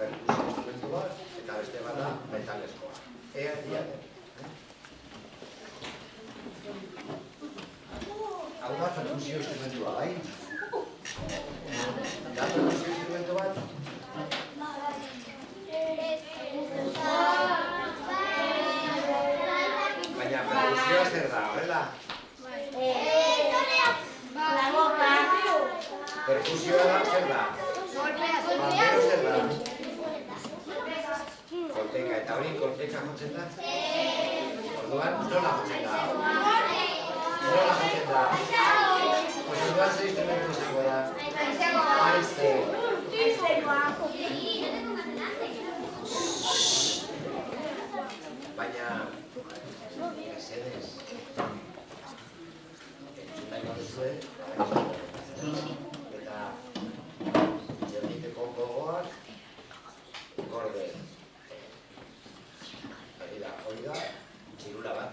perkusio instrumentu bat, eta beste bat da metalezkoa. Ea diaten. Hau da perkusio instrumentua, bai? Da perkusio instrumentu bat? Baina perkusioa zer da, horrela? Perkusioa da zer da? Bandero zer da? Kolpeka, eta hori kolpeka jotzen da? Orduan, nola jotzen da? Nola jotzen da? Orduan ze instrumentu izango da? Aizte. Baina, mesedez, entzutaino duzue, eta jenditeko gogoak gorde. Hori da, txirula bat.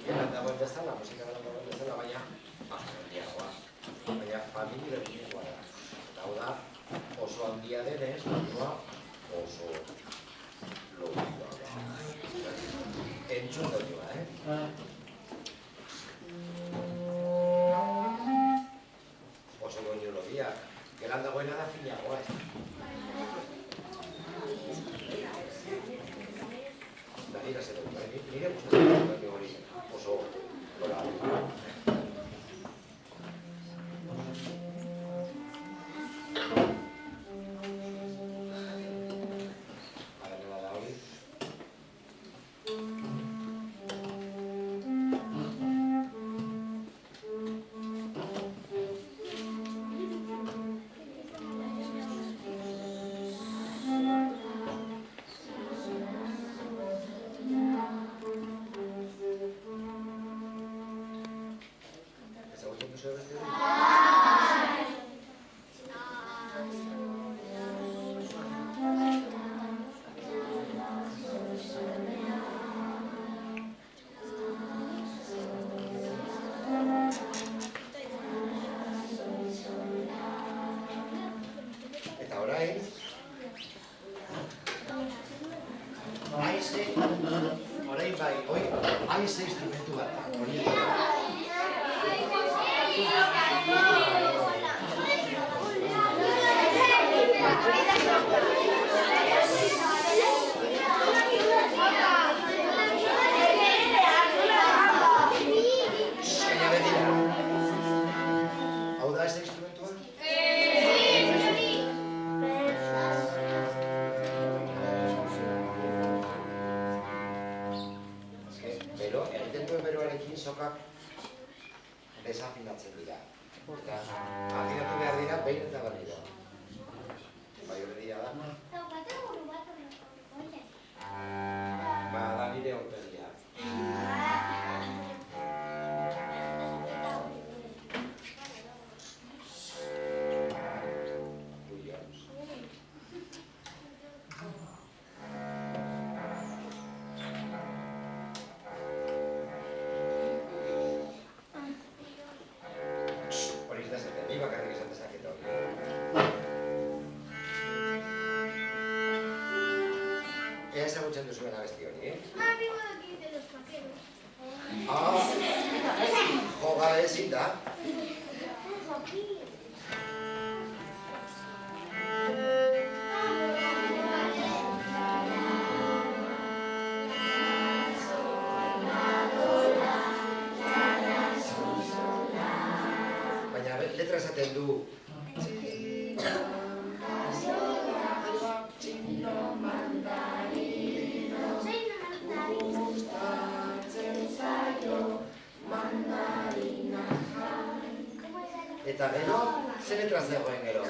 Geran dagoen bezala, musika dagoen bezala, baina handiagoa. Baina familia berdinekoa da. Eta hau da, oso handia denez, oso logikoa da. Entzun doioa, oso doinu logia. Geran dagoena da finagoa, Nire gustatzen dut hori oso gola. Adela da hori. Eta orain, aize instrumentu bat. Hau da aize instrumentua? Egiten duen beroarekin sokak desafinatzen dira. Eta afinatu behar dira behin eta berriro. Bai hori dira da? Ba, da nire horpegia. Ea ezagutzen duzuen abesti hori, joga ezin da. Baina letra esaten du. Eta gero, ze letra zegoen gero?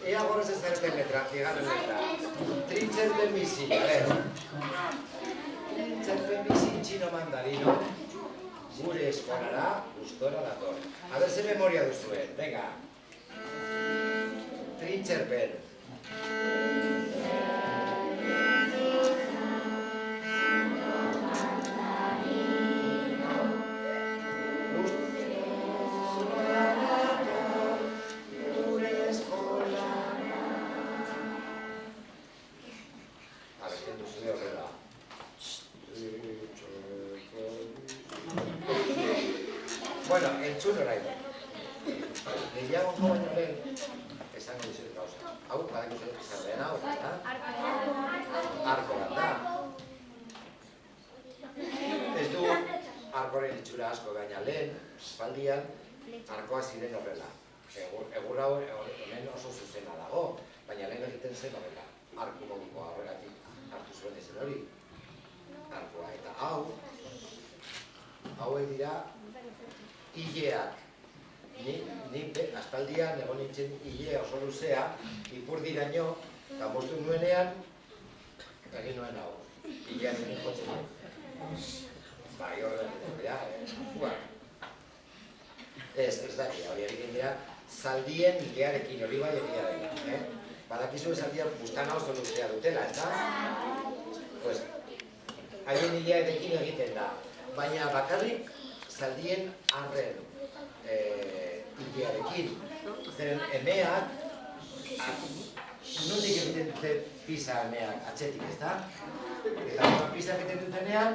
Ea gorez ez zareten letra, bigarren letra. Trintzerpen bizi, a ver. Trintzerpen bizi txino mandarino. Gure eskolara, gustora dator. A ver, ze memoria duzuen, venga. Trintzerpen. entzun orain. Gehiago baino lehen, esango dizut gauza. Hau, badako zer izan lehen hau, ezta? Arko bat da. Ez du arkoren itxura asko, baina lehen, espaldian, arkoa ziren horrela. Egur hau hemen oso zuzena dago, baina lehen egiten zen horrela. Arku modukoa horregatik hartu zuen ezen hori. Arkoa. Eta hauek dira hileak. Nik aspaldian egon nintzen hilea oso luzea, ipurdiraino, eta moztu nuenean, egin nuen hau. Hilean egin jotzen nuen. Bai, horren egiten dira, Ez daki, hori egiten dira, zaldien hilearekin hori bai egia dira. Badakizu zaldian bustana oso luzea dutela, ez da? Pues, haien hilearekin egiten da, baina bakarrik zaldien arren hilearekin. Zeren emeak, nondik egiten dute pisa emeak atxetik, ez da? Eta pisa egiten dutenean,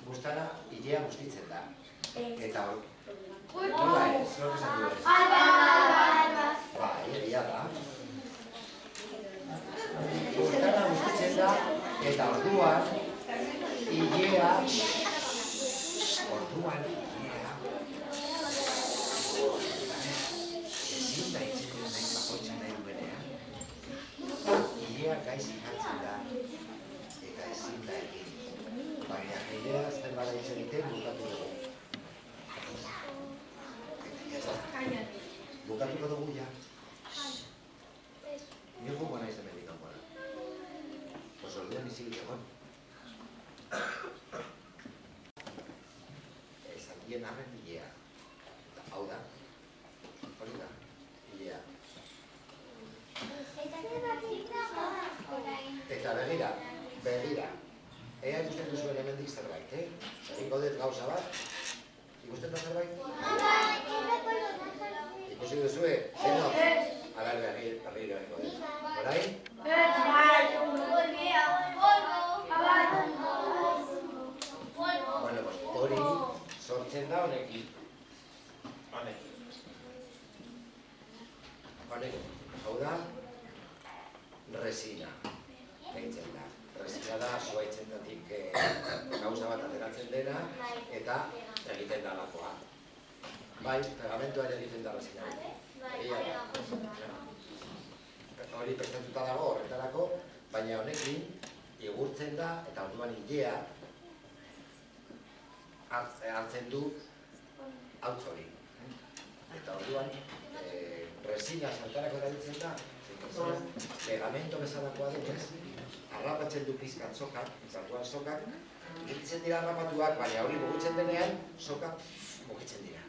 bustana hilea bustitzen da. Eta hori. Nola ez? Nola esan du ez? Bai, egia da. Bustana bustitzen da, eta orduan, hilea, ezin da itxetik nahi bakoitzen nahi duenean. Hilea gaizki jartzen da, eta ezin da egin. Baina hilea azten bada itxegiten bukatu dugu. Bukatuko dugu ja. Nio gugu nahi zemendik kanpora. Pues orduan izilik egon. Zaldien arren hilea. Hau da. Hori da. Hilea. Eta begira. Ea ikusten duzuen hemendik zerbait, Egingo dut gauza bat. Ikusten da zerbait? Ikusi duzue? Zeno? Agar berriro egingo dut. Orain? Bueno, hori sortzen da honekin. Honekin. Hau da, resina. Egiten da. Resina da, zuaitzentatik gauza bat ateratzen dena, eta egiten da lakoa. Bai, pegamentoa ere egiten da resina. Hori prestatuta dago horretarako, baina honekin igurtzen da, eta orduan hilea hartzen du hautz hori. Eta orduan, resina saltarako erabiltzen da, pegamento bezalakoa denez, harrapatzen du pizkat sokak, orduan sokak, mugitzen dira harrapatuak, baina hori mugitzen denean, sokak mugitzen dira.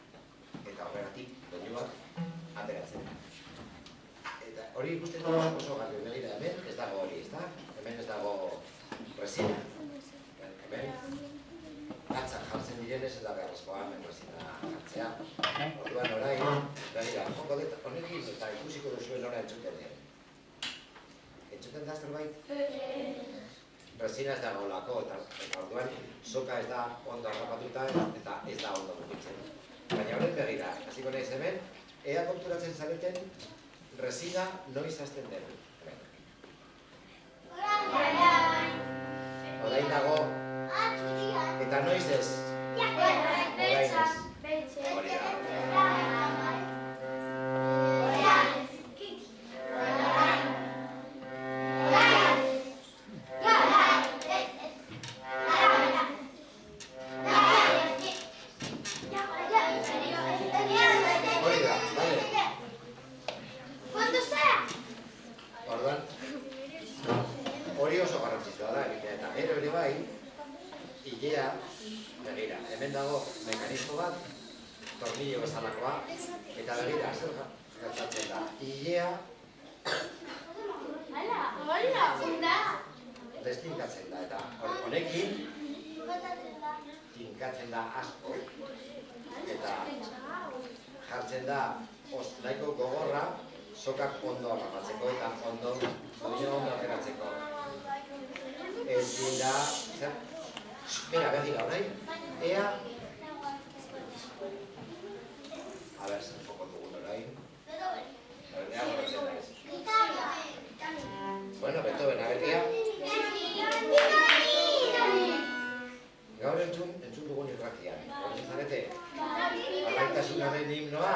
Eta horregatik, doinuak ateratzen da. Eta hori ikusten dut oso garbi, begira hemen ez dago hori, ez da? Hemen ez dago resina. Hemen, gatzak jartzen direnez ez da beharrezkoa hemen resina jartzea. Orduan orain, begira, joko dut honekin eta ikusiko duzuen nora entzuten den. Entzuten da zerbait? Resina ez dago lako, eta orduan soka ez da ondo harrapatuta eta ez da ondo mugitzen. Baina horret begira, hasiko naiz hemen, ea konturatzen zareten resina noiz hasten den. Orain dago, eta noiz ez. Orain ez. Hori da. Hori oso garrantzitsua da, eta gero ere bai, hilea, begira, hemen dago mekanismo bat, tornillo bezalakoa, eta begira, zer gertatzen da, hilea destinkatzen da, eta honekin tinkatzen da asko, eta jartzen da nahiko gogorra, sokak ondo harrapatzeko eta ondo ateratzeko. Ezin da, begira orain, ea ver, zer joko dugun orain. Ea goratzen naiz. Bueno, Beethoven, abetia. Gaur entzun dugun irratian. Horren zarete? Alaitasunaren himnoa.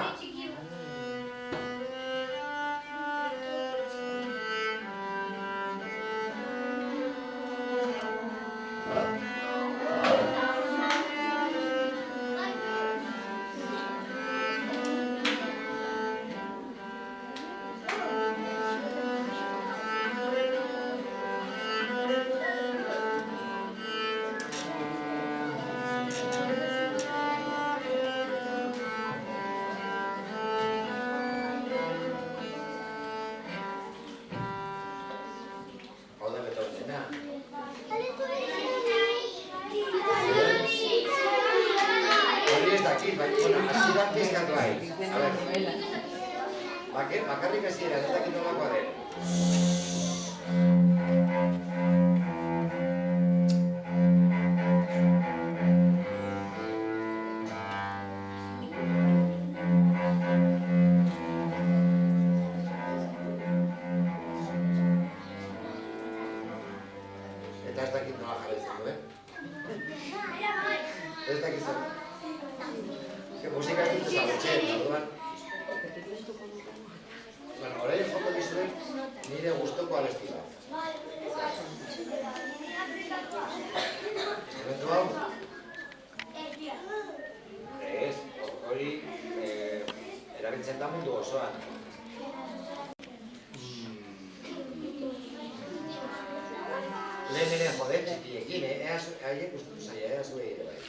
Bakarrik hasiera, ez dakit nolakoa den. Eta ez dakit nola jarraitzen du, Ez dakit zer. Musika ez dut ezagutxen, orduan. Bueno, orain joko dizuet nire gustoko abesti bat. Instrumentu hau? Ez, hori erabiltzen da mundu osoan. Lehen jode, txikiekin, haiek gustatu zaila, zuei ere bai.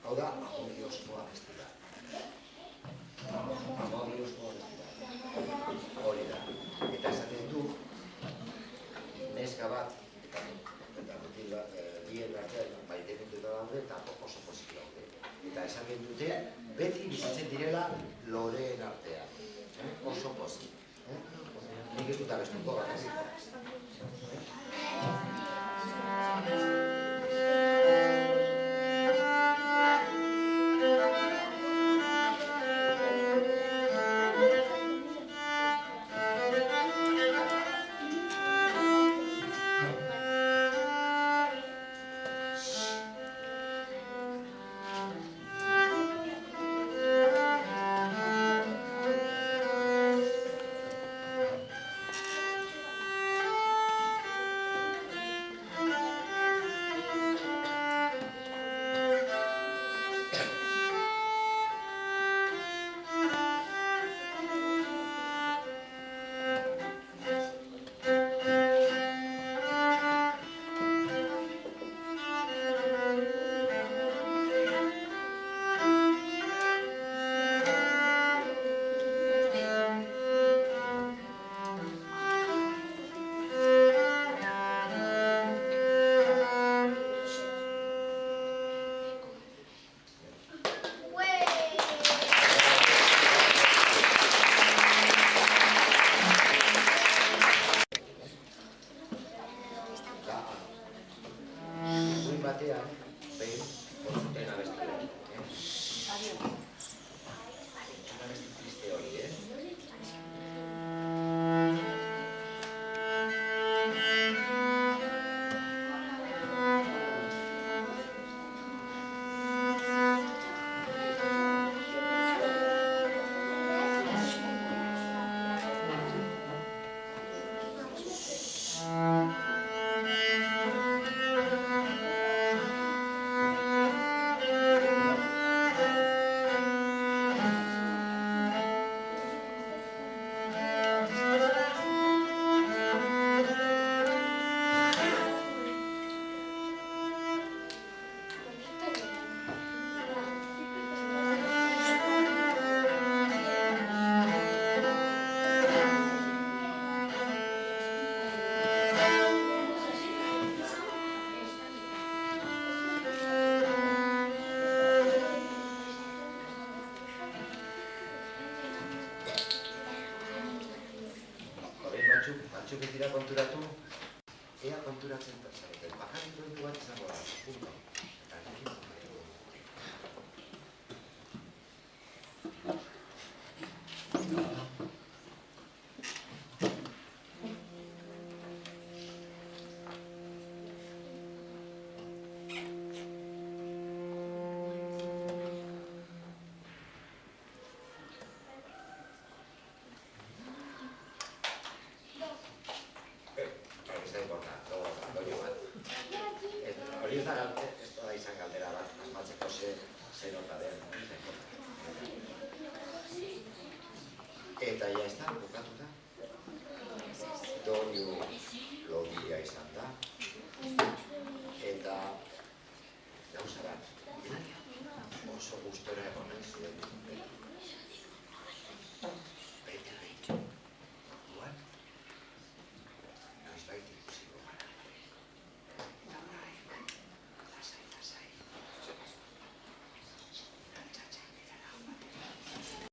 Hau da, amodiozko abesti bat. Amodiozko abesti bat. Hori da. Eta esaten du, neska bat, eta mutil bat, bien artean, baitementu eta daude, eta oso pozik daude. Eta esaten dute, beti bizitzen direla loreen artean. Oso pozik. Nik ez dut abestuko bat, batzuk ez dira konturatu, ea konturatzen zareten. Bakarrik duen bat izango da, punto. Eta nekin hori ez da izan galdera bat, asmatzeko ze nota den. Eta ja ez da, bukatu da. Doinu lodia izan da. Eta gauza bat, oso gustora egonen zuen.